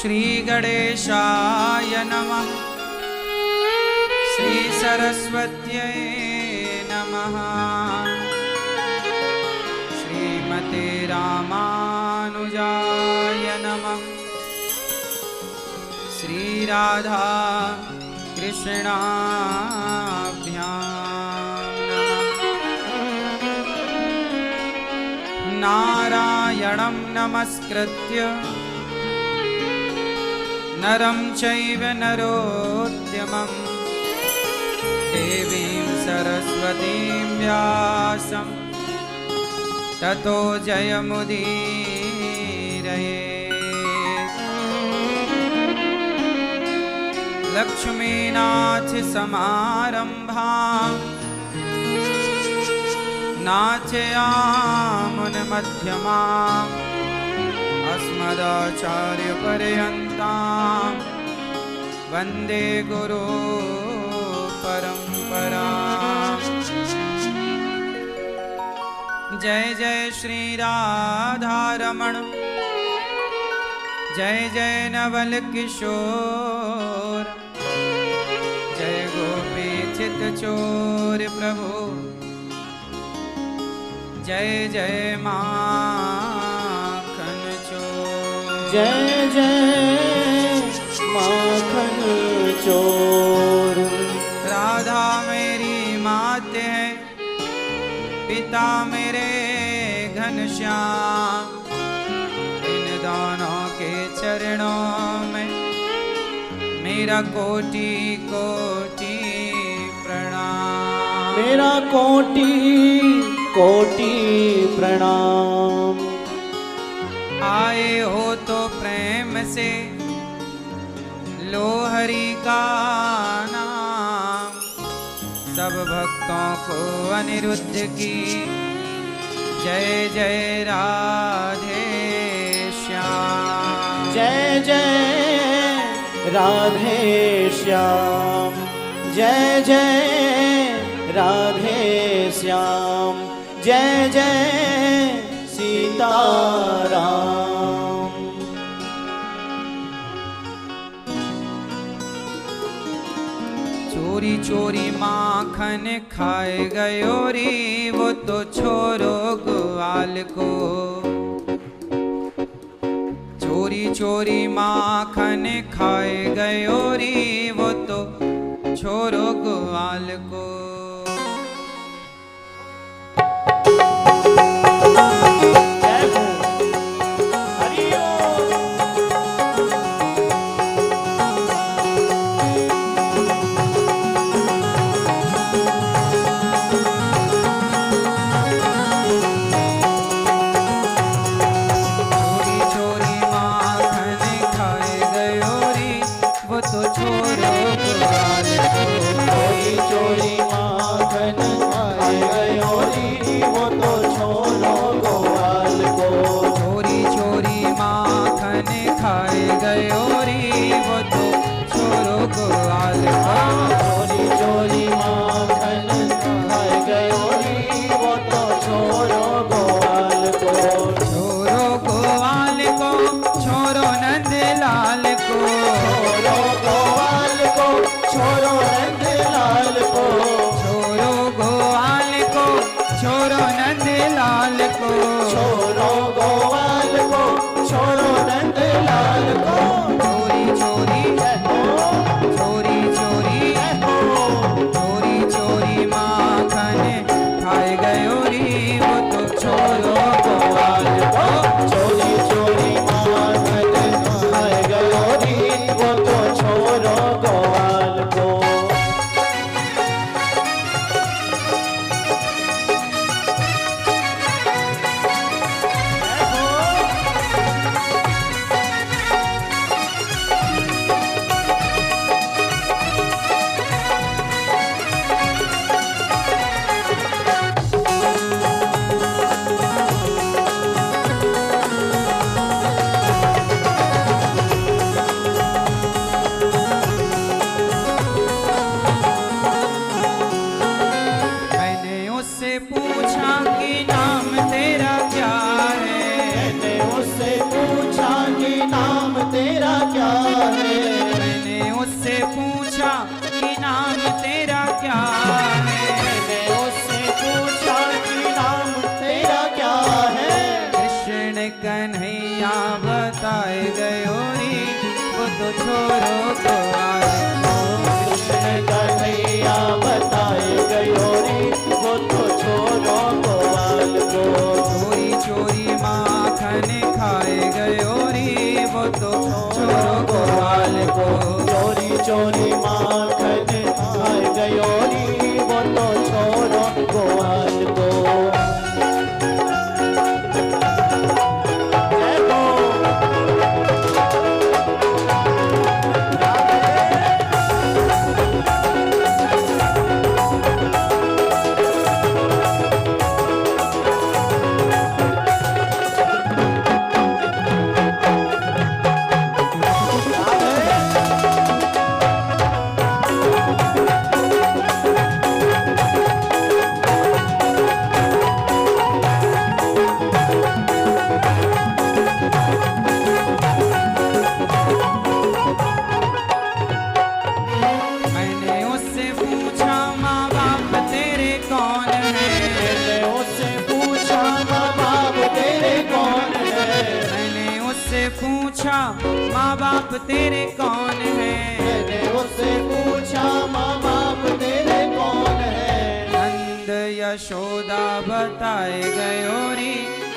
श्री गणेशाय नमः। श्री सरस्वत्यै नमः। श्रीमते रामानुजाय नमः। श्री राधा कृष्णाभ्यां नमः। नारायणं नमस्कृत्य नरं चैव नरोत्तमं देवीं सरस्वतीं व्यासं ततो जयमुदीरये। लक्ष्मीनाथ समारंभां नाथयामुनमध्यमाम् अस्मदाचार्यपर्यन्तां वन्दे गुरु परम्पराम्। जय जय श्री राधारमण, जय जय नवल किशोर, जय गोपी चित चोर प्रभु, जय जय माखन चोर। जय जय माखन चोर। राधा मेरी मात है, पिता मेरे घनश्याम, इन दोनों के चरणों में मेरा कोटि कोटि प्रणाम। मेरा कोटि कोटि प्रणाम। आए हो तो प्रेम से लो हरि का नाम, सब भक्तों को अनिरुद्ध की जय जय राधे श्याम। जय जय राधे श्याम, जय जय राधे श्याम, जय जय सीताराम। चोरी चोरी माखन खाए गयो रे वो तो छोरो ग्वाल को। चोरी चोरी माखन खाए गयो रे वो तो छोरो ग्वाल को। चोरी क्या है। मैंने उससे पूछा कि नाम तेरा क्या है। कृष्ण कन्हैया बताए गयो रे वो तो छोरो को आए। कृष्ण कन्हैया बताए गयो रे वो तो छोरो गोवाल को। चोरी चोरी माखन खाए गयो रे वो तो छोरो गोवाल को। चोरी चोरी माखन खाए गयो रे वो तो छोरो गोवाल को। जय हो। मैंने उससे पूछा माँ बाप तेरे कौन है। मैंने उससे पूछा माँ बाप तेरे कौन है। मैंने उससे पूछा माँ बाप तेरे कौन है। मैंने उससे पूछा माँ बाप तेरे कौन है। नंद यशोदा बताए गयो रे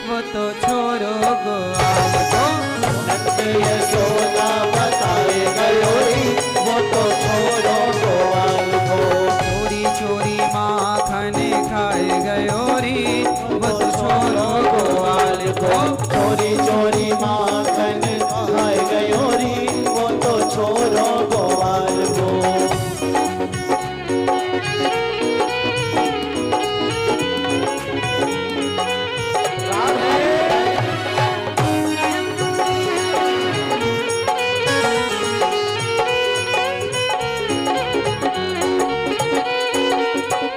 वो तो छोरो गोवाल को। नंद यशोदा बताए गयो रे वो तो छोरो गोवाल को। चोरी चोरी माखन खाए गयो रे वो तो छोरो गोवाल को। चोरी चोरी माखन खाए गयो रे वो तो छोरो गोवाल को।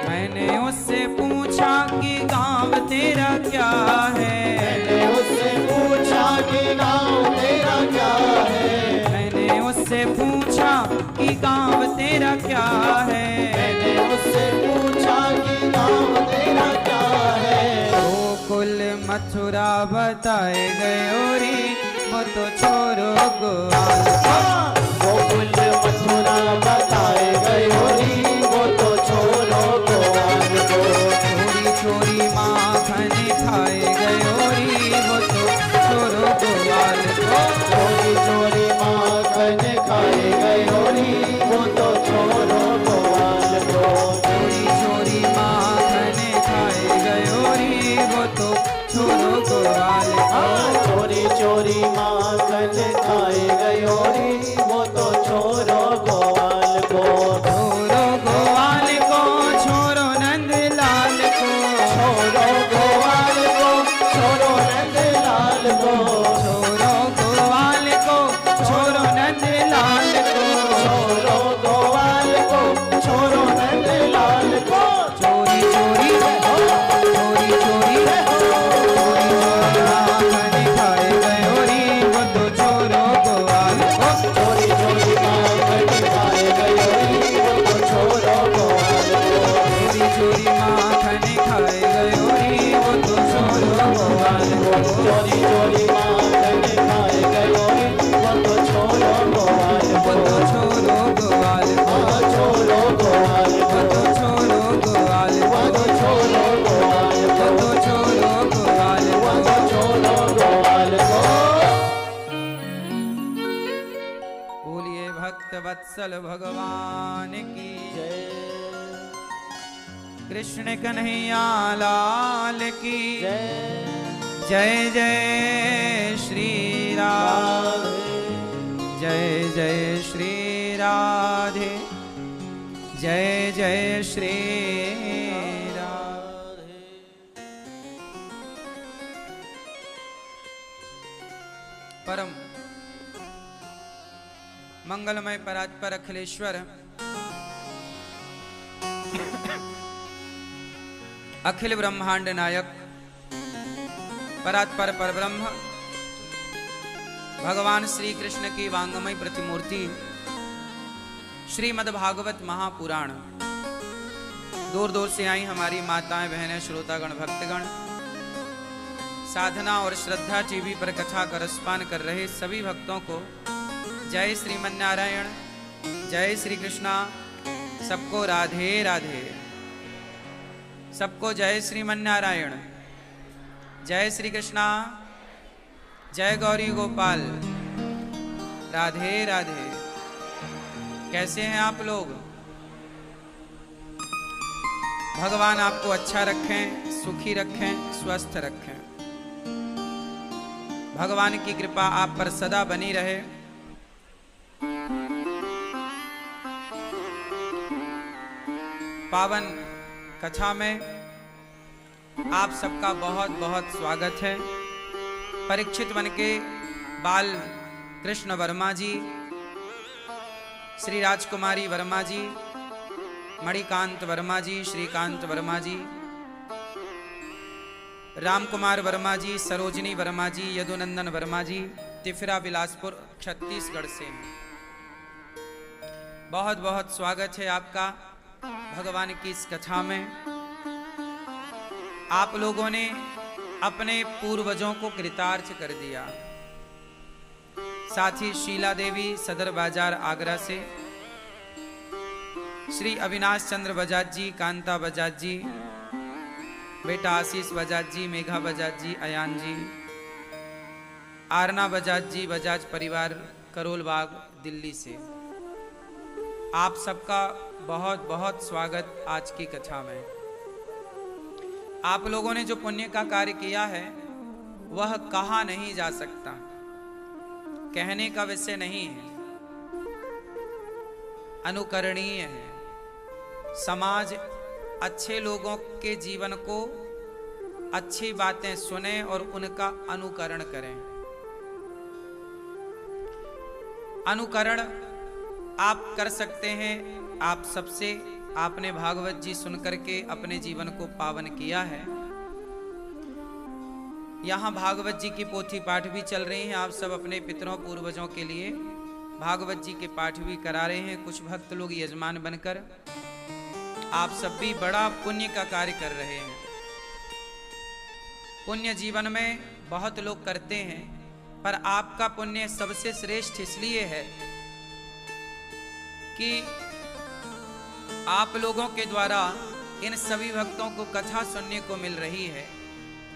मैंने उससे पूछा कि गाँव तेरा क्या है। मैंने उससे पूछा कि गाँव तेरा क्या है। मैंने उससे पूछा कि गाँव तेरा क्या है। मैंने उससे पूछा कि गाँव तेरा क्या है। गोकुल मथुरा बताए गयो रे वो तो छोरो गोवाल को। गोकुल मथुरा बताए गयो रे वो तो छोरो गोवाल को। चोरी चोरी माखन खाए गयो रे वो तो छोरो गोवाल को। चोरी चोरी माखन खाए गयो रे वो तो छोरो गोवाल को। चोरी चोरी माखन खाए गयो रे वो तो छोरो गोवाल को। चोरी चोरी माखन खाए गयो रे वो तो छोरो गोवाल को। छोरो गोवाल को छोरो नंदलाल को। छोरो गोवाल को छोरो नंदलाल को। छोरो गोवाल को छोरो नंदलाल को। छोरो गोवाल को छोरो नंदलाल को। चोरी चोरी चोरी चोरी माखन खाए गयो रे वो तो छोरो गोवाल को। चोरी चोरी माखन खाए गयो रे वो तो छोरो गोवाल को। चोरी चोरी माखन खाए गयो रे वो तो छोरो गोवाल को। चोरी चोरी माखन खाए गयो रे वो तो छोरो गोवाल वो को। तो छोरो गोवाल को। छोरो गोवाल वो को। तो छोरो गोवाल को। वो तो छोरो गोवाल वो को। तो छोरो गोवाल वो को। तो छोरो गोवाल को। बोलिए भक्त वत्सल भगवान की जय कृष्ण कन्हैया लाल की जय जय जय श्री राम। जय जय श्री राधे। जय जय श्री राम। परम मंगलमय परात्पर अखिलेश्वर अखिल ब्रह्मांड नायक परात्पर परब्रह्म भगवान श्री कृष्ण की वांगमय प्रतिमूर्ति श्रीमद् भागवत महापुराण दूर दूर से आई हमारी माताएं, बहनें, श्रोतागण, भक्तगण, साधना और श्रद्धा टीवी पर कथा का रसपान कर रहे सभी भक्तों को जय श्रीमन नारायण, जय श्री कृष्णा। सबको राधे राधे। सबको जय श्रीमन नारायण, जय श्री कृष्णा, जय गौरी गोपाल, राधे राधे। कैसे हैं आप लोग? भगवान आपको अच्छा रखें, सुखी रखें, स्वस्थ रखें। भगवान की कृपा आप पर सदा बनी रहे। पावन कथा में आप सबका बहुत बहुत स्वागत है। परीक्षित वन के बाल कृष्ण वर्मा जी, श्री राजकुमारी वर्मा जी, मणिकांत वर्मा जी, श्रीकांत वर्मा जी, रामकुमार वर्मा जी, सरोजनी वर्मा जी, यदुनंदन वर्मा जी, तिफरा बिलासपुर छत्तीसगढ़ से बहुत बहुत स्वागत है आपका भगवान की इस कथा में। आप लोगों ने अपने पूर्वजों को कृतार्थ कर दिया। साथ ही शीला देवी सदर बाजार आगरा से, श्री अविनाश चंद्र बजाज जी, कांता बजाज जी, बेटा आशीष बजाज जी, मेघा बजाज जी, अयान जी, आरना बजाज जी, बजाज परिवार, करोल बाग, दिल्ली से आप सबका बहुत बहुत स्वागत आज की कथा में। आप लोगों ने जो पुण्य का कार्य किया है वह कहा नहीं जा सकता, कहने का विषय नहीं है, अनुकरणीय है। समाज अच्छे लोगों के जीवन को अच्छी बातें सुने और उनका अनुकरण करें। अनुकरण आप कर सकते हैं। आप सबसे आपने भागवत जी सुनकर के अपने जीवन को पावन किया है। यहाँ भागवत जी की पोथी पाठ भी चल रही हैं। आप सब अपने पितरों पूर्वजों के लिए भागवत जी के पाठ भी करा रहे हैं। कुछ भक्त लोग यजमान बनकर आप सब भी बड़ा पुण्य का कार्य कर रहे हैं। पुण्य जीवन में बहुत लोग करते हैं, पर आपका पुण्य सबसे श्रेष्ठ इसलिए है कि आप लोगों के द्वारा इन सभी भक्तों को कथा सुनने को मिल रही है।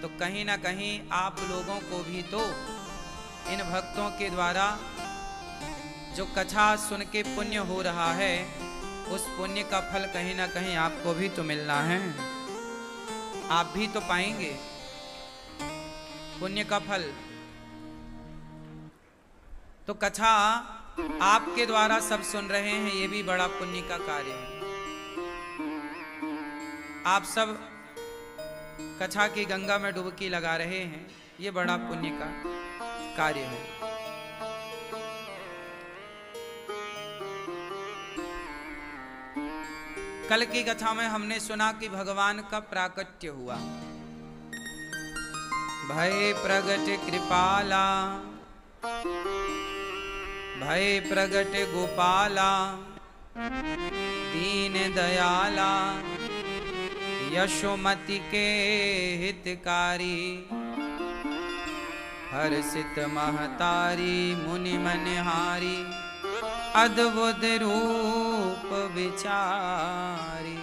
तो कहीं ना कहीं आप लोगों को भी तो इन भक्तों के द्वारा जो कथा सुन के पुण्य हो रहा है, उस पुण्य का फल कहीं ना कहीं आपको भी तो मिलना है। आप भी तो पाएंगे पुण्य का फल। तो कथा आपके द्वारा सब सुन रहे हैं, ये भी बड़ा पुण्य का कार्य है। आप सब कथा की गंगा में डुबकी लगा रहे हैं, ये बड़ा पुण्य का कार्य है। कल की कथा में हमने सुना कि भगवान का प्राकट्य हुआ। भय प्रगट कृपाला, भय प्रगट गोपाला, दीन दयाला, यशोमति के हितकारी, हर्षित महतारी, मुनि मनहारी, अद्भुत रूप विचारी।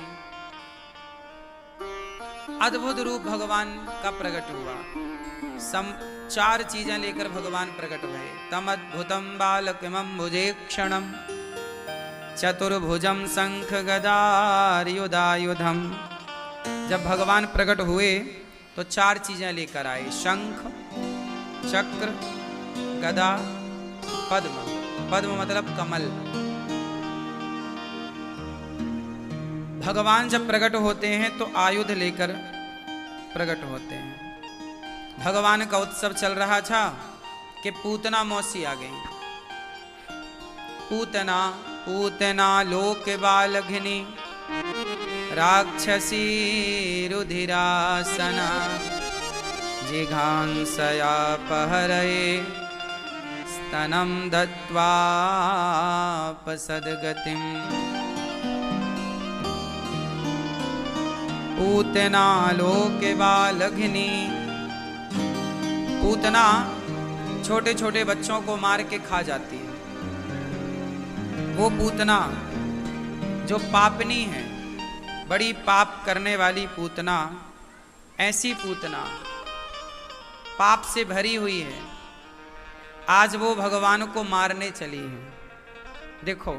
अद्भुत रूप भगवान का प्रकट हुआ। चार चीजें लेकर भगवान प्रकट हुए। तम अद्भुतम बालकमं भुजेक्षणम, चतुर्भुजम शंख गदायुधायुधम। जब भगवान प्रकट हुए तो चार चीजें लेकर आए। शंख, चक्र, गदा, पद्म। पद्म मतलब कमल। भगवान जब प्रकट होते हैं तो आयुध लेकर प्रकट होते हैं। भगवान का उत्सव चल रहा था कि पूतना मौसी आ गई। पूतना पूतना लोक बालघिनी, राक्षसी रुधिरासना, जिघांसया पहरये, स्तनं दत्वापसद्गतिम्। पूतना लोके बालघिनी। पूतना छोटे छोटे बच्चों को मार के खा जाती है। वो पूतना जो पापनी है, बड़ी पाप करने वाली पूतना, ऐसी पूतना पाप से भरी हुई है, आज वो भगवान को मारने चली है। देखो,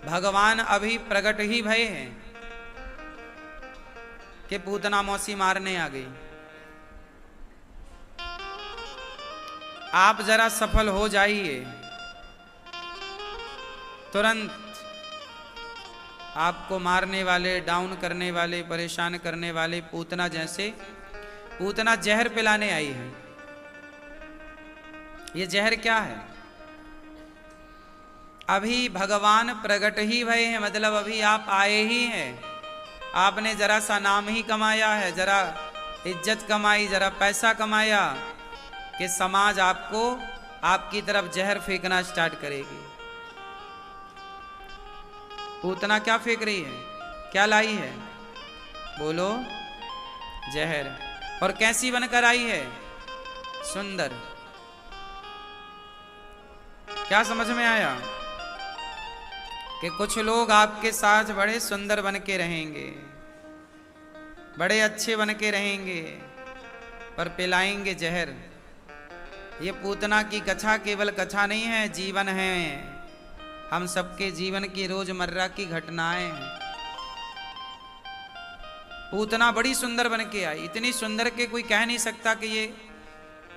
भगवान अभी प्रकट ही भय हैं कि पूतना मौसी मारने आ गई। आप जरा सफल हो जाइए, तुरंत आपको मारने वाले, डाउन करने वाले, परेशान करने वाले पूतना जैसे पूतना जहर पिलाने आई है। ये जहर क्या है? अभी भगवान प्रकट ही भय हैं, मतलब अभी आप आए ही हैं। आपने जरा सा नाम ही कमाया है, जरा इज्जत कमाई, जरा पैसा कमाया कि समाज आपको आपकी तरफ जहर फेंकना स्टार्ट करेगी। पूतना क्या फेंक रही है? क्या लाई है? बोलो, जहर। और कैसी बनकर आई है? सुंदर। क्या समझ में आया? कि कुछ लोग आपके साथ बड़े सुंदर बन के रहेंगे, बड़े अच्छे बन के रहेंगे, पर पिलाएंगे जहर। ये पूतना की कथा केवल कथा नहीं है, जीवन है। हम सबके जीवन की रोजमर्रा की घटनाएं हैं। पूतना बड़ी सुंदर बन के आई, इतनी सुंदर के कोई कह नहीं सकता कि ये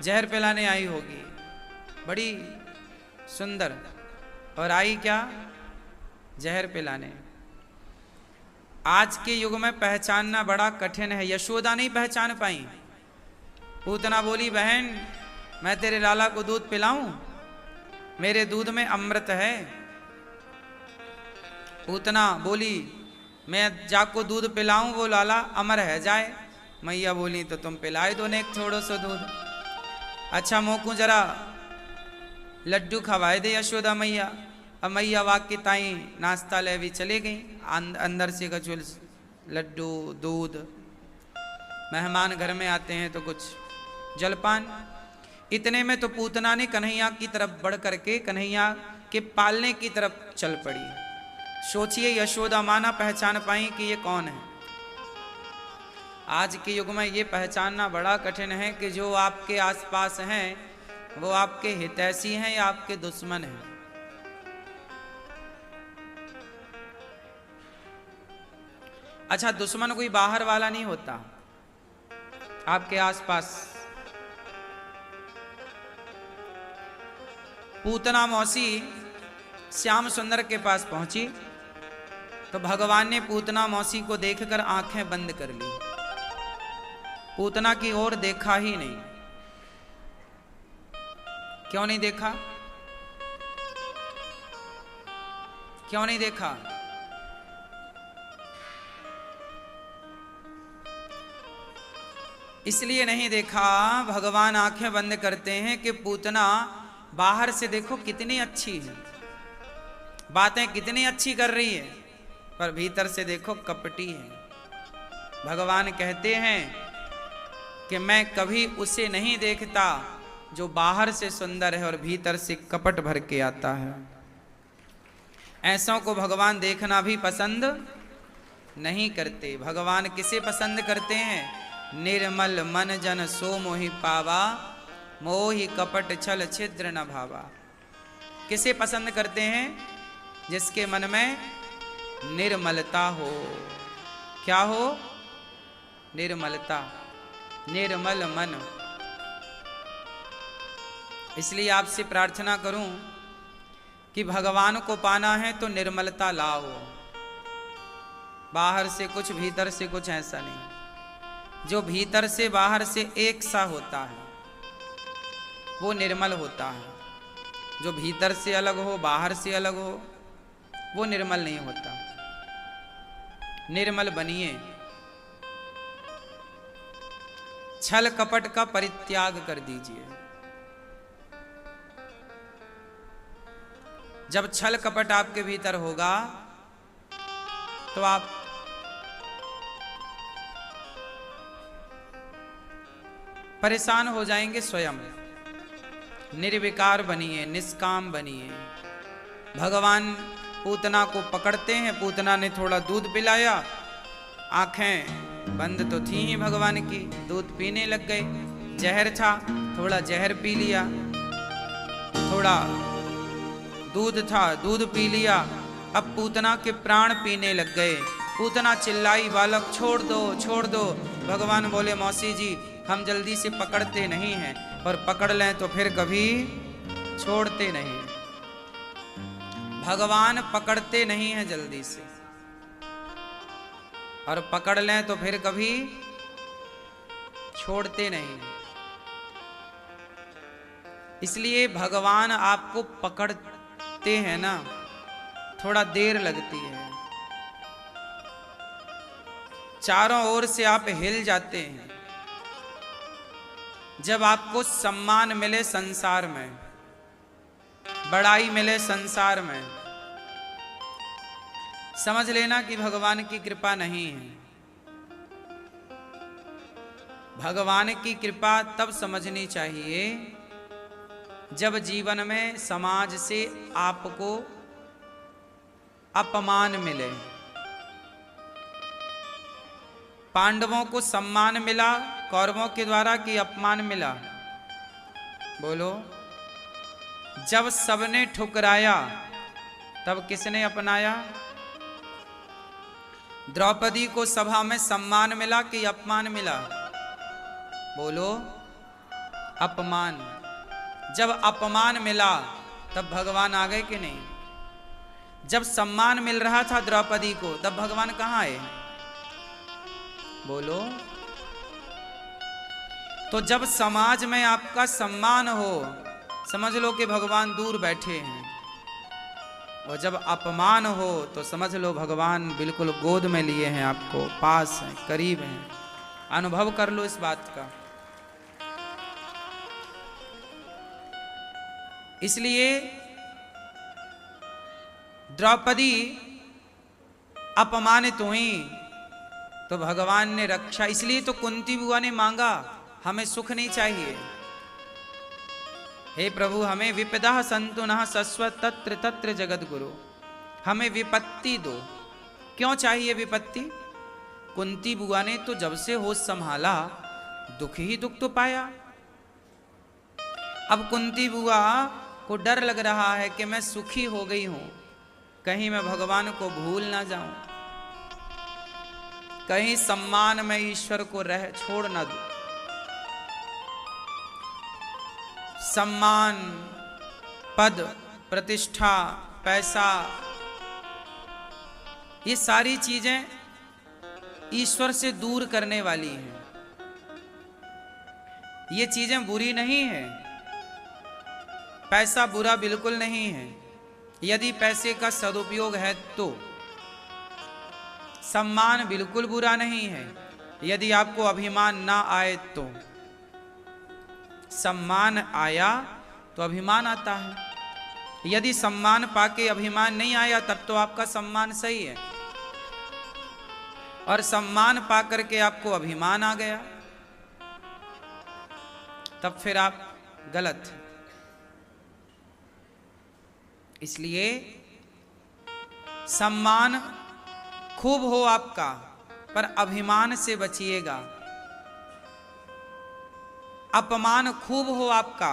जहर पिलाने आई होगी। बड़ी सुंदर, और आई क्या? जहर पिलाने। आज के युग में पहचानना बड़ा कठिन है। यशोदा नहीं पहचान पाई। पूतना बोली, बहन मैं तेरे लाला को दूध पिलाऊं? मेरे दूध में अमृत है। पूतना बोली, मैं जाको दूध पिलाऊं, वो लाला अमर है जाए। मैया बोली, तो तुम पिलाए दो ने एक थोड़ो सो दूध। अच्छा मोकू जरा लड्डू खवाए दे यशोदा मैया। अब मैया वाक्य ताई नाश्ता ले भी चले गई। अंदर से कचुल लड्डू दूध। मेहमान घर में आते हैं तो कुछ जलपान। इतने में तो पूतना ने कन्हैया की तरफ बढ़ करके कन्हैया के पालने की तरफ चल पड़ी। सोचिए, यशोदा माना पहचान पाई कि ये कौन है। आज के युग में ये पहचानना बड़ा कठिन है कि जो आपके आसपास हैं वो आपके हितैषी हैं या आपके दुश्मन हैं। अच्छा, दुश्मन कोई बाहर वाला नहीं होता, आपके आसपास। पूतना मौसी श्याम सुंदर के पास पहुंची तो भगवान ने पूतना मौसी को देखकर आंखें बंद कर ली। पूतना की ओर देखा ही नहीं। क्यों नहीं देखा? क्यों नहीं देखा? इसलिए नहीं देखा, भगवान आंखें बंद करते हैं कि पूतना बाहर से देखो कितनी अच्छी है, बातें कितनी अच्छी कर रही है, पर भीतर से देखो कपटी है। भगवान कहते हैं कि मैं कभी उसे नहीं देखता जो बाहर से सुंदर है और भीतर से कपट भर के आता है। ऐसों को भगवान देखना भी पसंद नहीं करते। भगवान किसे पसंद करते हैं? निर्मल मन जन सो मोहि पावा, मोहि कपट छल छिद्र न भावा। किसे पसंद करते हैं? जिसके मन में निर्मलता हो। क्या हो? निर्मलता, निर्मल मन। इसलिए आपसे प्रार्थना करूं कि भगवान को पाना है तो निर्मलता लाओ। बाहर से कुछ भीतर से कुछ ऐसा नहीं। जो भीतर से बाहर से एक सा होता है वो निर्मल होता है। जो भीतर से अलग हो, बाहर से अलग हो, वो निर्मल नहीं होता। निर्मल बनिए। छल कपट का परित्याग कर दीजिए। जब छल कपट आपके भीतर होगा तो आप परेशान हो जाएंगे स्वयं। निर्विकार बनिए, निष्काम बनिए। भगवान पूतना को पकड़ते हैं, पूतना ने थोड़ा दूध पिलाया, आंखें बंद तो थी ही भगवान की, दूध पीने लग गए। जहर था, थोड़ा जहर पी लिया, थोड़ा दूध था, दूध पी लिया। अब पूतना के प्राण पीने लग गए। पूतना चिल्लाई, बालक छोड़ दो, छोड़ दो। भगवान बोले, मौसी जी हम जल्दी से पकड़ते नहीं हैं, और पकड़ लें तो फिर कभी छोड़ते नहीं। भगवान पकड़ते नहीं हैं जल्दी से, और पकड़ लें तो फिर कभी छोड़ते नहीं। इसलिए भगवान आपको पकड़ते हैं ना, थोड़ा देर लगती है। चारों ओर से आप हिल जाते हैं। जब आपको सम्मान मिले संसार में, बड़ाई मिले संसार में, समझ लेना कि भगवान की कृपा नहीं है। भगवान की कृपा तब समझनी चाहिए जब जीवन में समाज से आपको अपमान मिले। पांडवों को सम्मान मिला कौरवों के द्वारा कि अपमान मिला? बोलो। जब सबने ठुकराया तब किसने अपनाया? द्रौपदी को सभा में सम्मान मिला कि अपमान मिला? बोलो। अपमान। जब अपमान मिला तब भगवान आ गए कि नहीं? जब सम्मान मिल रहा था द्रौपदी को तब भगवान कहाँ आए? बोलो। तो जब समाज में आपका सम्मान हो, समझ लो कि भगवान दूर बैठे हैं, और जब अपमान हो तो समझ लो भगवान बिल्कुल गोद में लिए हैं, आपको पास हैं, करीब हैं। अनुभव कर लो इस बात का। इसलिए द्रौपदी अपमानित हुई तो भगवान ने रक्षा। इसलिए तो कुंती बुआ ने मांगा, हमें सुख नहीं चाहिए, हे प्रभु हमें विपदा संतु नः सस्व तत्र तत्र जगत गुरु, हमें विपत्ति दो। क्यों चाहिए विपत्ति? कुंती बुआ ने तो जब से होश संभाला दुख ही दुख तो पाया। अब कुंती बुआ को डर लग रहा है कि मैं सुखी हो गई हूं, कहीं मैं भगवान को भूल ना जाऊं, कहीं सम्मान में ईश्वर को छोड़ ना दूं। सम्मान, पद, प्रतिष्ठा, पैसा, ये सारी चीजें ईश्वर से दूर करने वाली हैं। ये चीजें बुरी नहीं है, पैसा बुरा बिल्कुल नहीं है यदि पैसे का सदुपयोग है तो। सम्मान बिल्कुल बुरा नहीं है यदि आपको अभिमान ना आए तो। सम्मान आया तो अभिमान आता है, यदि सम्मान पाके अभिमान नहीं आया तब तो आपका सम्मान सही है, और सम्मान पाकर के आपको अभिमान आ गया तब फिर आप गलत। इसलिए सम्मान खूब हो आपका, पर अभिमान से बचिएगा। अपमान खूब हो आपका,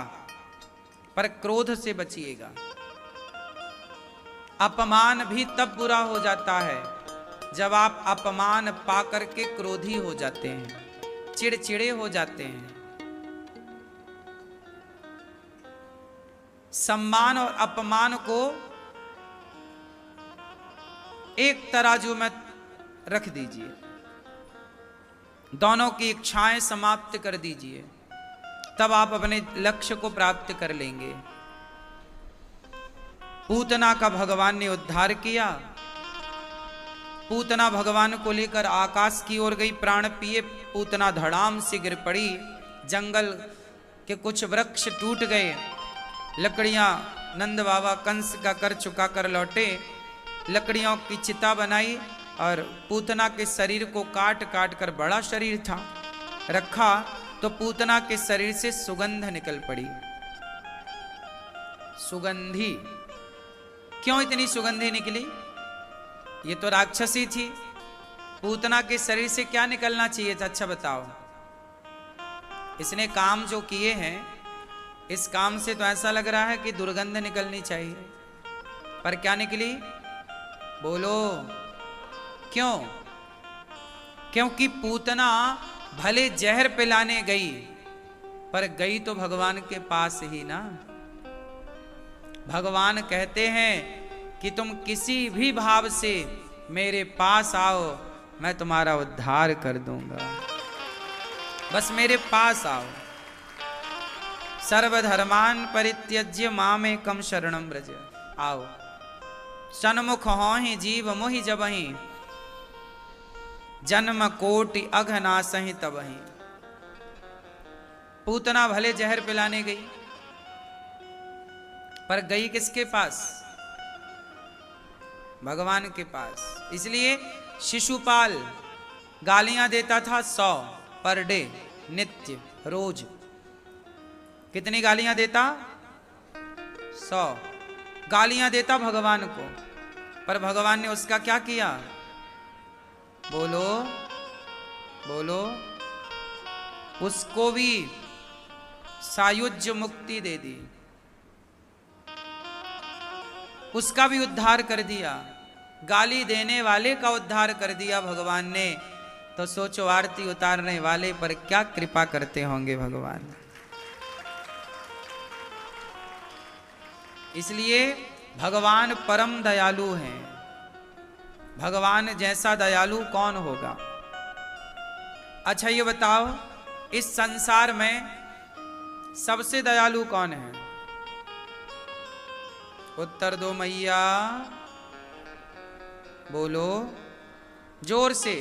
पर क्रोध से बचिएगा। अपमान भी तब बुरा हो जाता है जब आप अपमान पाकर के क्रोधी हो जाते हैं, चिड़चिड़े हो जाते हैं। सम्मान और अपमान को एक तराजू में रख दीजिए, दोनों की इच्छाएं समाप्त कर दीजिए, तब आप अपने लक्ष्य को प्राप्त कर लेंगे। पूतना का भगवान ने उद्धार किया। पूतना भगवान को लेकर आकाश की ओर गई, प्राण पिए पूतना धड़ाम से गिर पड़ी। जंगल के कुछ वृक्ष टूट गए, लकड़ियां नंद बाबा कंस का कर चुका कर लौटे। लकड़ियों की चिता बनाई और पूतना के शरीर को काट काट कर, बड़ा शरीर था, रखा तो पूतना के शरीर से सुगंध निकल पड़ी। सुगंधी, क्यों इतनी सुगंधी निकली? ये तो राक्षसी थी, पूतना के शरीर से क्या निकलना चाहिए था? अच्छा बताओ। इसने काम जो किए हैं, इस काम से तो ऐसा लग रहा है कि दुर्गंध निकलनी चाहिए, पर क्या निकली? बोलो क्यों? क्योंकि पूतना भले जहर पिलाने गई, पर गई तो भगवान के पास ही ना। भगवान कहते हैं कि तुम किसी भी भाव से मेरे पास आओ, मैं तुम्हारा उद्धार कर दूंगा। बस मेरे पास आओ। सर्वधर्मान परित्यज्य मामेकं शरणं व्रज। आओ, सन्मुख होहि जीव मोहि जबहि, जन्म कोटि अघनासहि तबहि। पूतना भले जहर पिलाने गई, पर गई किसके पास? भगवान के पास। इसलिए शिशुपाल गालियां देता था 100 पर डे, नित्य, रोज। कितनी गालियां देता? 100 गालियां देता भगवान को, पर भगवान ने उसका क्या किया? बोलो बोलो। उसको भी सायुज्य मुक्ति दे दी, उसका भी उद्धार कर दिया। गाली देने वाले का उद्धार कर दिया भगवान ने, तो सोचो आरती उतारने वाले पर क्या कृपा करते होंगे भगवान। इसलिए भगवान परम दयालु हैं। भगवान जैसा दयालु कौन होगा? अच्छा ये बताओ, इस संसार में सबसे दयालु कौन है? उत्तर दो मैया, बोलो जोर से।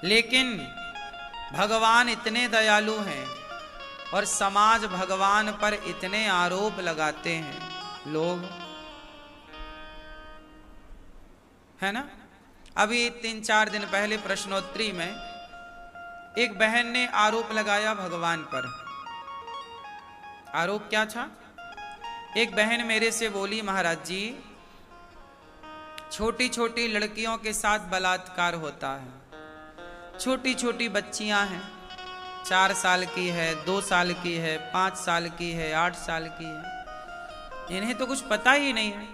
लेकिन भगवान इतने दयालु हैं और समाज भगवान पर इतने आरोप लगाते हैं लोग, है ना। अभी 3-4 दिन पहले प्रश्नोत्तरी में एक बहन ने आरोप लगाया भगवान पर। आरोप क्या था? एक बहन मेरे से बोली, महाराज जी छोटी छोटी लड़कियों के साथ बलात्कार होता है। छोटी छोटी बच्चियां हैं, 4 साल की है, 2 साल की है, 5 साल की है, 8 साल की है, इन्हें तो कुछ पता ही नहीं है,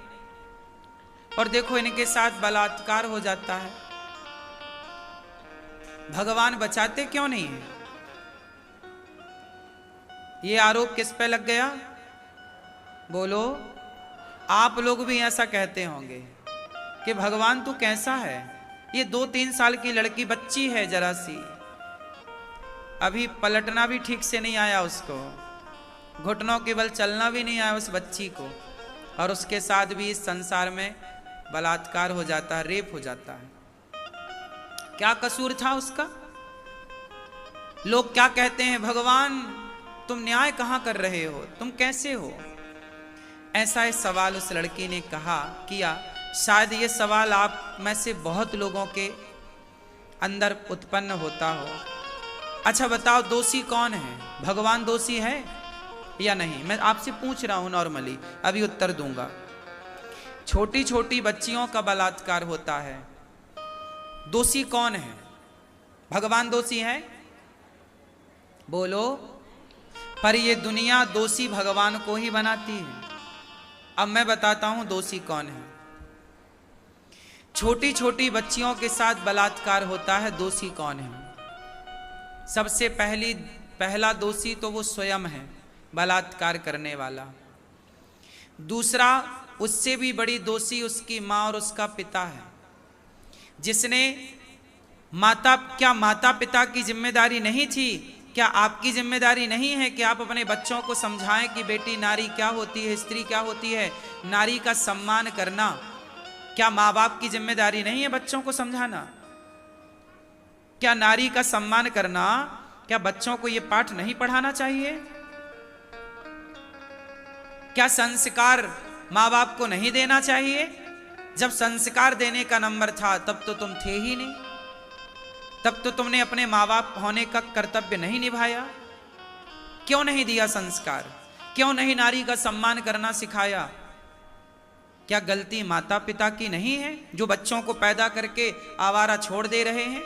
और देखो इनके साथ बलात्कार हो जाता है। भगवान बचाते क्यों नहीं है? ये आरोप किस पे लग गया? बोलो। आप लोग भी ऐसा कहते होंगे कि भगवान तू कैसा है? ये 2-3 साल की लड़की बच्ची है, जरा सी, अभी पलटना भी ठीक से नहीं आया उसको, घुटनों के बल चलना भी नहीं आया उस बच्ची को, और उसके साथ भी इस संसार में बलात्कार हो जाता है, रेप हो जाता है। क्या कसूर था उसका? लोग क्या कहते हैं? भगवान तुम न्याय कहां कर रहे हो? तुम कैसे हो? ऐसा एक सवाल उस लड़की ने कहा किया। शायद ये सवाल आप में से बहुत लोगों के अंदर उत्पन्न होता हो। अच्छा बताओ, दोषी कौन है? भगवान दोषी है या नहीं? मैं आपसे पूछ रहा हूं नॉर्मली, अभी उत्तर दूंगा। छोटी छोटी बच्चियों का बलात्कार होता है, दोषी कौन है? भगवान दोषी है? बोलो। पर ये दुनिया दोषी भगवान को ही बनाती है। अब मैं बताता हूं दोषी कौन है। छोटी छोटी बच्चियों के साथ बलात्कार होता है, दोषी कौन है? सबसे पहला दोषी तो वो स्वयं है, बलात्कार करने वाला। दूसरा, उससे भी बड़ी दोषी उसकी माँ और उसका पिता है, जिसने क्या माता पिता की जिम्मेदारी नहीं थी? क्या आपकी जिम्मेदारी नहीं है कि आप अपने बच्चों को समझाएं कि बेटी नारी क्या होती है, स्त्री क्या होती है, नारी का सम्मान करना? क्या माँ बाप की जिम्मेदारी नहीं है बच्चों को समझाना? क्या नारी का सम्मान करना, क्या बच्चों को यह पाठ नहीं पढ़ाना चाहिए? क्या संस्कार माँ बाप को नहीं देना चाहिए? जब संस्कार देने का नंबर था तब तो तुम थे ही नहीं। तब तो तुमने अपने माँ बाप होने का कर्तव्य नहीं निभाया। क्यों नहीं दिया संस्कार? क्यों नहीं नारी का सम्मान करना सिखाया? क्या गलती माता पिता की नहीं है जो बच्चों को पैदा करके आवारा छोड़ दे रहे हैं,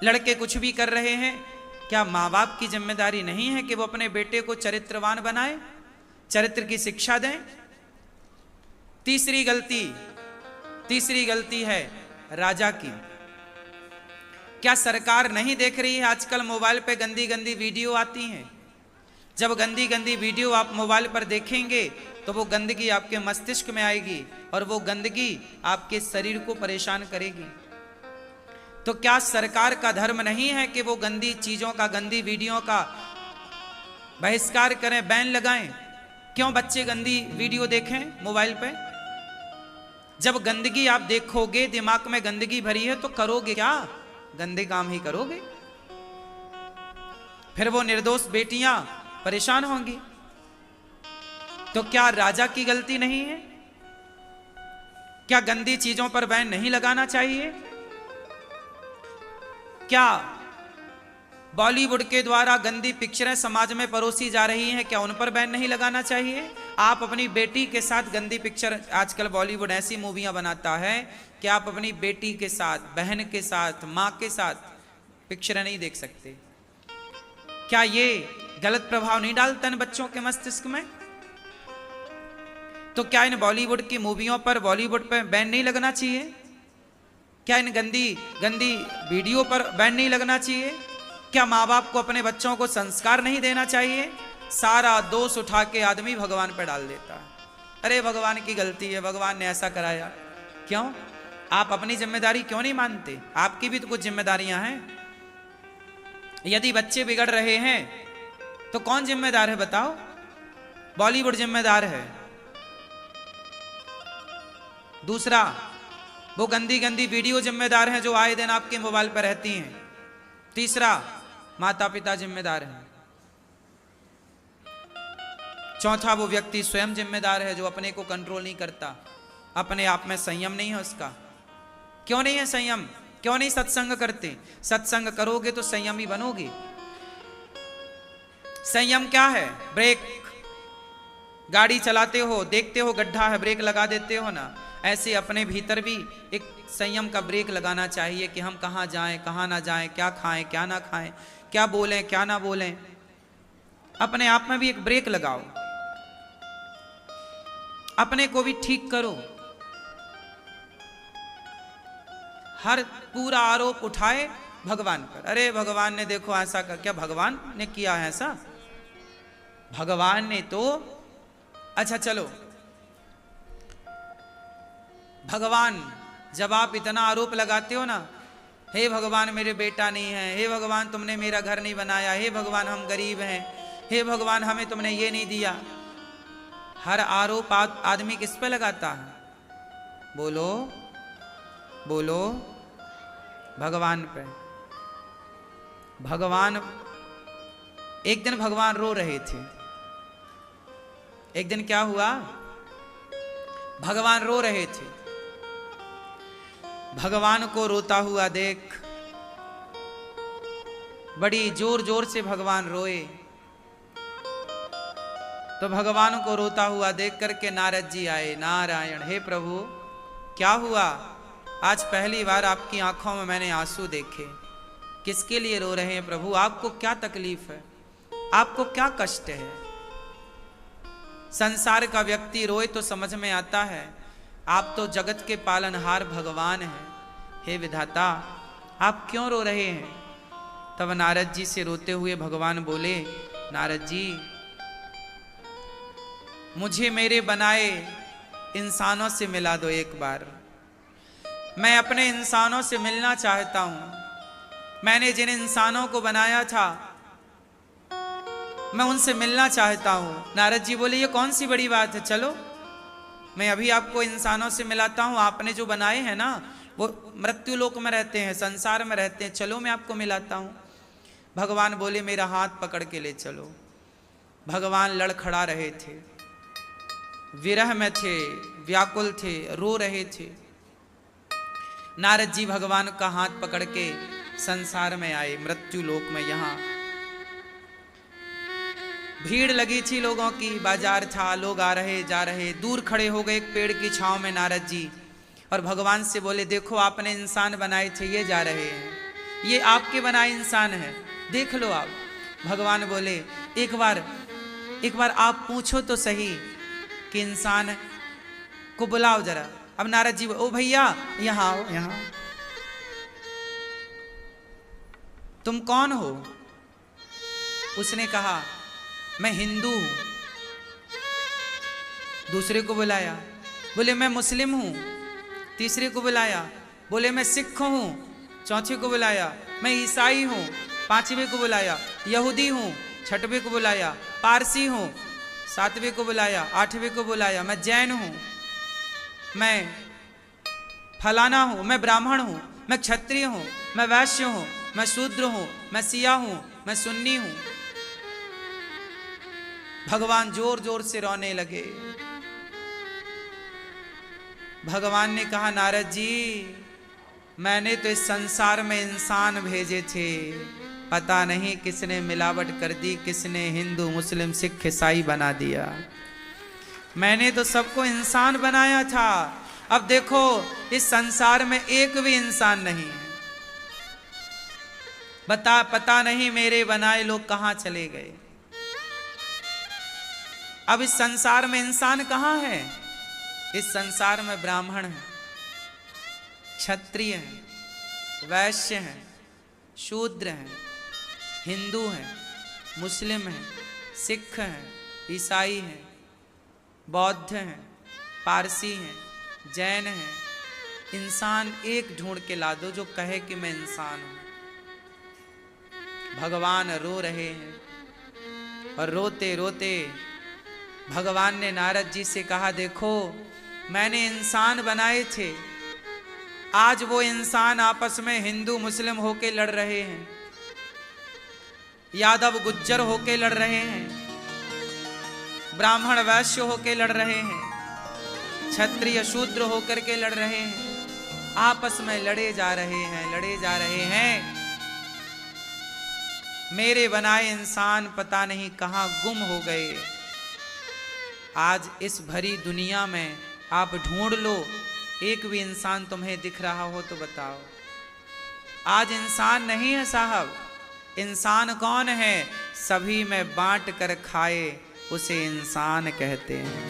लड़के कुछ भी कर रहे हैं? क्या माँ बाप की जिम्मेदारी नहीं है कि वो अपने बेटे को चरित्रवान बनाए, चरित्र की शिक्षा दें? तीसरी गलती है राजा की। क्या सरकार नहीं देख रही है आजकल मोबाइल पे गंदी गंदी वीडियो आती हैं? जब गंदी गंदी वीडियो आप मोबाइल पर देखेंगे तो वो गंदगी आपके मस्तिष्क में आएगी और वो गंदगी आपके शरीर को परेशान करेगी। तो क्या सरकार का धर्म नहीं है कि वो गंदी चीजों का, गंदी वीडियो का बहिष्कार करें, बैन लगाएं? क्यों बच्चे गंदी वीडियो देखें मोबाइल पे? जब गंदगी आप देखोगे, दिमाग में गंदगी भरी है, तो करोगे क्या? गंदे काम ही करोगे। फिर वो निर्दोष बेटियां परेशान होंगी। तो क्या राजा की गलती नहीं है? क्या गंदी चीजों पर बैन नहीं लगाना चाहिए? क्या बॉलीवुड के द्वारा गंदी पिक्चरें समाज में परोसी जा रही हैं, क्या उन पर बैन नहीं लगाना चाहिए? आप अपनी बेटी के साथ गंदी पिक्चर, आजकल बॉलीवुड ऐसी मूवियां बनाता है कि आप अपनी बेटी के साथ, बहन के साथ, मां के साथ पिक्चरें नहीं देख सकते। क्या ये गलत प्रभाव नहीं डालता इन बच्चों के मस्तिष्क में? तो क्या इन बॉलीवुड की मूवियों पर, बॉलीवुड पर बैन नहीं लगना चाहिए? क्या इन गंदी गंदी वीडियो पर बैन नहीं लगना चाहिए? क्या माँ बाप को अपने बच्चों को संस्कार नहीं देना चाहिए? सारा दोष उठा के आदमी भगवान पर डाल देता है। अरे भगवान की गलती है, भगवान ने ऐसा कराया। क्यों? आप अपनी जिम्मेदारी क्यों नहीं मानते? आपकी भी तो कुछ जिम्मेदारियां हैं। यदि बच्चे बिगड़ रहे हैं तो कौन जिम्मेदार है बताओ? बॉलीवुड जिम्मेदार है। दूसरा, वो गंदी गंदी वीडियो जिम्मेदार हैं जो आए दिन आपके मोबाइल पर रहती हैं। तीसरा, माता पिता जिम्मेदार हैं। चौथा, वो व्यक्ति स्वयं जिम्मेदार है जो अपने को कंट्रोल नहीं करता, अपने आप में संयम नहीं है उसका। क्यों नहीं है संयम? क्यों नहीं सत्संग करते? सत्संग करोगे तो संयमी बनोगे। संयम क्या है? ब्रेक। गाड़ी चलाते हो, देखते हो गड्ढा है, ब्रेक लगा देते हो ना, ऐसे अपने भीतर भी एक संयम का ब्रेक लगाना चाहिए कि हम कहाँ जाएं, कहाँ ना जाएं, क्या खाएं, क्या ना खाएं, क्या बोलें, क्या ना बोलें। अपने आप में भी एक ब्रेक लगाओ, अपने को भी ठीक करो। हर पूरा आरोप उठाए भगवान पर। अरे भगवान ने देखो ऐसा कर, क्या भगवान ने किया है ऐसा? भगवान ने तो, अच्छा चलो, भगवान, जब आप इतना आरोप लगाते हो ना, हे भगवान मेरे बेटा नहीं है, हे भगवान तुमने मेरा घर नहीं बनाया, हे भगवान हम गरीब हैं, हे भगवान हमें तुमने ये नहीं दिया। हर आरोप आदमी किस पे लगाता है? बोलो बोलो, भगवान पे। भगवान, एक दिन भगवान रो रहे थे। एक दिन क्या हुआ? भगवान रो रहे थे। भगवान को रोता हुआ देख बड़ी जोर जोर से भगवान रोए। तो भगवान को रोता हुआ देख करके नारद जी आए। नारायण, हे प्रभु क्या हुआ? आज पहली बार आपकी आंखों में मैंने आंसू देखे। किसके लिए रो रहे हैं प्रभु? आपको क्या तकलीफ है? आपको क्या कष्ट है? संसार का व्यक्ति रोए तो समझ में आता है, आप तो जगत के पालनहार भगवान हैं। हे विधाता, आप क्यों रो रहे हैं? तब नारद जी से रोते हुए भगवान बोले, नारद जी मुझे मेरे बनाए इंसानों से मिला दो एक बार। मैं अपने इंसानों से मिलना चाहता हूं। मैंने जिन इंसानों को बनाया था मैं उनसे मिलना चाहता हूं। नारद जी बोले, ये कौन सी बड़ी बात है, चलो मैं अभी आपको इंसानों से मिलाता हूं। आपने जो बनाए हैं ना वो मृत्यु लोक में रहते हैं, संसार में रहते हैं, चलो मैं आपको मिलाता हूं। भगवान बोले, मेरा हाथ पकड़ के ले चलो। भगवान लड़खड़ा रहे थे, विरह में थे, व्याकुल थे, रो रहे थे। नारद जी भगवान का हाथ पकड़ के संसार में आए, मृत्यु लोक में। यहाँ भीड़ लगी थी लोगों की, बाजार था, लोग आ रहे जा रहे। दूर खड़े हो गए एक पेड़ की छांव में नारद जी और भगवान से बोले, देखो आपने इंसान बनाए थे, ये जा रहे हैं, ये आपके बनाए इंसान है, देख लो आप। भगवान बोले, एक बार आप पूछो तो सही कि इंसान को बुलाओ जरा। अब नारद जी, ओ भैया यहाँ आओ, यहाँ। तुम कौन हो? उसने कहा, मैं हिंदू हूं। दूसरे को बुलाया, बोले मैं मुस्लिम हूं। तीसरे को बुलाया, बोले मैं सिख हूं। चौथे को बुलाया, मैं ईसाई हूं। पांचवें को बुलाया, यहूदी हूं। छठवें को बुलाया, पारसी हूं। सातवें को बुलाया, आठवें को बुलाया, मैं जैन हूं, मैं फलाना हूं, मैं ब्राह्मण हूं, मैं क्षत्रिय हूं, मैं वैश्य हूं, मैं शूद्र हूं, मैं सिया हूं, मैं सुन्नी हूं। भगवान जोर जोर से रोने लगे। भगवान ने कहा, नारद जी, मैंने तो इस संसार में इंसान भेजे थे, पता नहीं किसने मिलावट कर दी, किसने हिंदू मुस्लिम सिख ईसाई बना दिया। मैंने तो सबको इंसान बनाया था। अब देखो इस संसार में एक भी इंसान नहीं है। पता नहीं मेरे बनाए लोग कहां चले गए। अब इस संसार में इंसान कहां है? इस संसार में ब्राह्मण है, क्षत्रिय है, वैश्य है, शूद्र है, हिंदू है, मुस्लिम है, सिख है, ईसाई है, बौद्ध है, पारसी है, जैन है। इंसान एक ढूंढ के ला दो जो कहे कि मैं इंसान हूं। भगवान रो रहे हैं और रोते रोते भगवान ने नारद जी से कहा, देखो मैंने इंसान बनाए थे, आज वो इंसान आपस में हिंदू मुस्लिम होके लड़ रहे हैं, यादव गुज्जर होके लड़ रहे हैं, ब्राह्मण वैश्य होके लड़ रहे हैं, क्षत्रिय शूद्र होकर के लड़ रहे हैं, आपस में लड़े जा रहे हैं। मेरे बनाए इंसान पता नहीं कहां गुम हो गए। आज इस भरी दुनिया में आप ढूंढ लो, एक भी इंसान तुम्हें दिख रहा हो तो बताओ। आज इंसान नहीं है साहब। इंसान कौन है? सभी में बांट कर खाए उसे इंसान कहते हैं।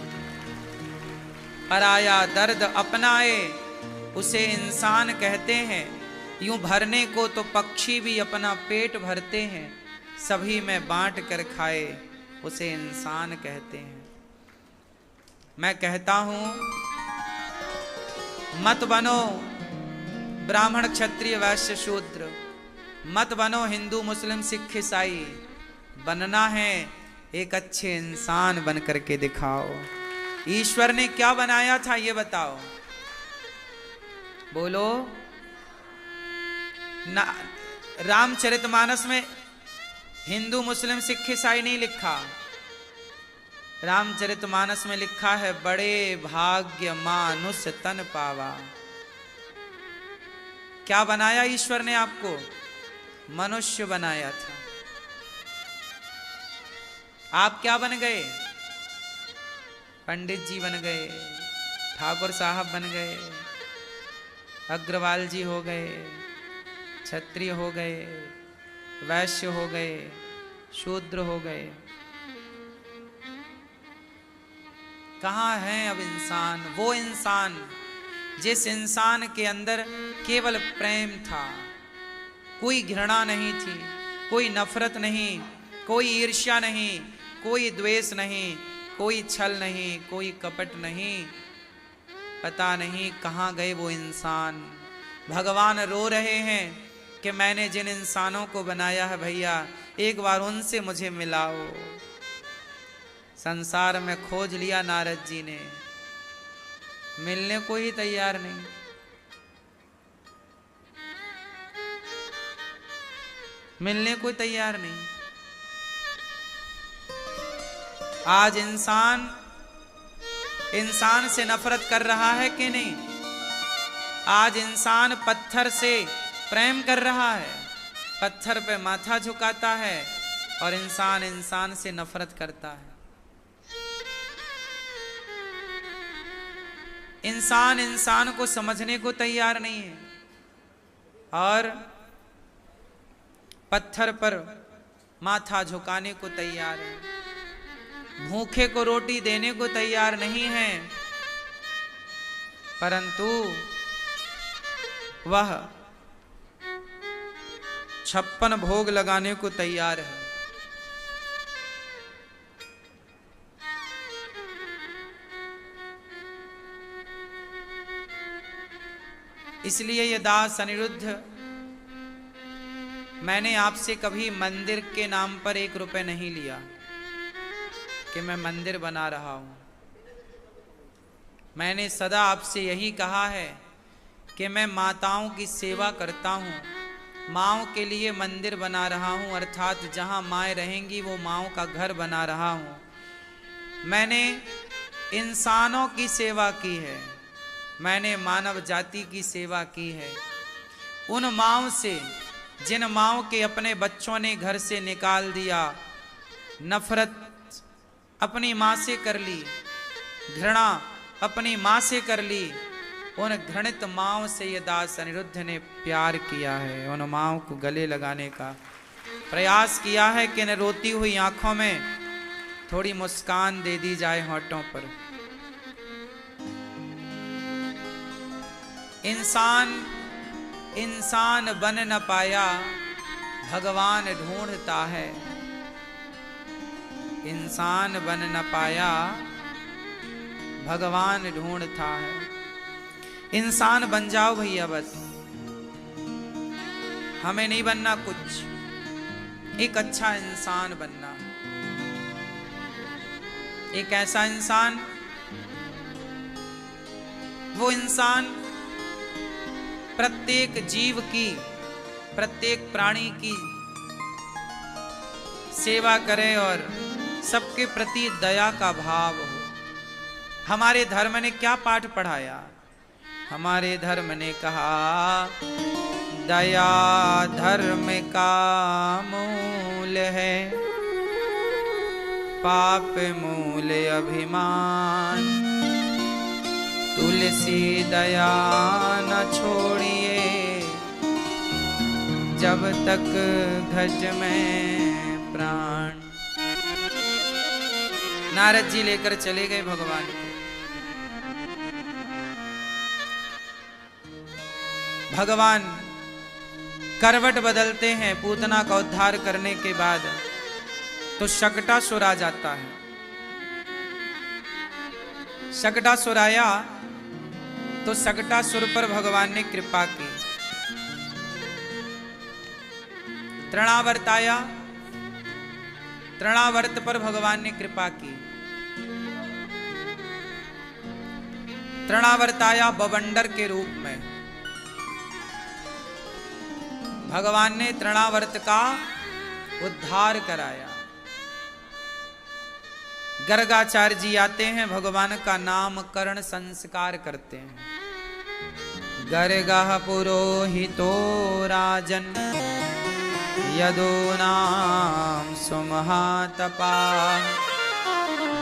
पराया दर्द अपनाए उसे इंसान कहते हैं। यूं भरने को तो पक्षी भी अपना पेट भरते हैं, सभी में बांट कर खाए उसे इंसान कहते हैं। मैं कहता हूं, मत बनो ब्राह्मण क्षत्रिय वैश्य शूद्र, मत बनो हिंदू मुस्लिम सिख ईसाई। बनना है एक अच्छे इंसान बन करके दिखाओ। ईश्वर ने क्या बनाया था ये बताओ, बोलो ना। रामचरितमानस में हिंदू मुस्लिम सिख ईसाई नहीं लिखा। रामचरितमानस में लिखा है, बड़े भाग्य मानुष तन पावा। क्या बनाया ईश्वर ने आपको? मनुष्य बनाया था। आप क्या बन गए? पंडित जी बन गए, ठाकुर साहब बन गए, अग्रवाल जी हो गए, क्षत्रिय हो गए, वैश्य हो गए, शूद्र हो गए। कहाँ हैं अब इंसान? वो इंसान जिस इंसान के अंदर केवल प्रेम था, कोई घृणा नहीं थी, कोई नफरत नहीं, कोई ईर्ष्या नहीं, कोई द्वेष नहीं, कोई छल नहीं, कोई कपट नहीं। पता नहीं कहाँ गए वो इंसान। भगवान रो रहे हैं कि मैंने जिन इंसानों को बनाया है भैया, एक बार उनसे मुझे मिलाओ। संसार में खोज लिया नारद जी ने, मिलने को ही तैयार नहीं। मिलने को तैयार नहीं। आज इंसान से नफरत कर रहा है कि नहीं? आज इंसान पत्थर से प्रेम कर रहा है। पत्थर पे माथा झुकाता है और इंसान इंसान से नफरत करता है। इंसान इंसान को समझने को तैयार नहीं है और पत्थर पर माथा झुकाने को तैयार है। भूखे को रोटी देने को तैयार नहीं है, परंतु वह 56 भोग लगाने को तैयार है। इसलिए ये दास अनिरुद्ध, मैंने आपसे कभी मंदिर के नाम पर 1 रुपए नहीं लिया कि मैं मंदिर बना रहा हूं। मैंने सदा आपसे यही कहा है कि मैं माताओं की सेवा करता हूं, माँओं के लिए मंदिर बना रहा हूं, अर्थात जहां माएँ रहेंगी वो माँओं का घर बना रहा हूं। मैंने इंसानों की सेवा की है, मैंने मानव जाति की सेवा की है। उन माँओं से जिन माँओं के अपने बच्चों ने घर से निकाल दिया, नफरत अपनी माँ से कर ली, घृणा अपनी माँ से कर ली, उन घृणित माँओं से ये दास अनिरुद्ध ने प्यार किया है। उन माँओं को गले लगाने का प्रयास किया है कि न रोती हुई आंखों में थोड़ी मुस्कान दे दी जाए होठों पर। इंसान बन न पाया, भगवान ढूंढता है। इंसान बन न पाया, भगवान ढूंढता है। इंसान बन जाओ भैया, बस हमें नहीं बनना कुछ, एक अच्छा इंसान बनना। एक ऐसा इंसान, वो इंसान प्रत्येक जीव की, प्रत्येक प्राणी की सेवा करे और सबके प्रति दया का भाव हो। हमारे धर्म ने क्या पाठ पढ़ाया? हमारे धर्म ने कहा, दया धर्म का मूल है, पाप मूल अभिमान। तुलसी दया न छोड़िए, जब तक घट में प्राण। नारद जी लेकर चले गए भगवान को। भगवान करवट बदलते हैं पूतना का उद्धार करने के बाद, तो शकटासुर आ जाता है। शकटासुर आया तो शकटासुर पर भगवान ने कृपा की। तृणावर्त आया, तृणावर्त पर भगवान ने कृपा की। तृणावर्त आया बवंडर के रूप में। भगवान ने तृणावर्त का उद्धार कराया। गर्गाचार्य जी आते हैं, भगवान का नामकरण संस्कार करते हैं। गर्गः पुरोहितो राजन, यदूनां सुमहातपा।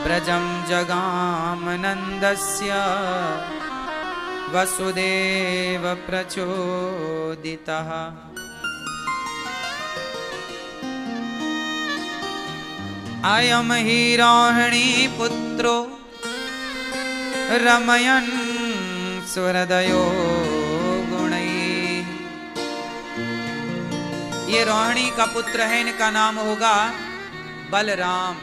ब्रजं जगाम नन्दस्य, वसुदेव प्रचोदितः। अयम हि रोहिणी पुत्रो, रमयन् सुहृदयो गुणैः। ये रोहिणी का पुत्र है, इनका नाम होगा बलराम।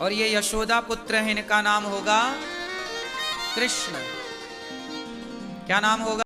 और ये यशोदा पुत्र है, इनका नाम होगा कृष्ण। क्या नाम होगा?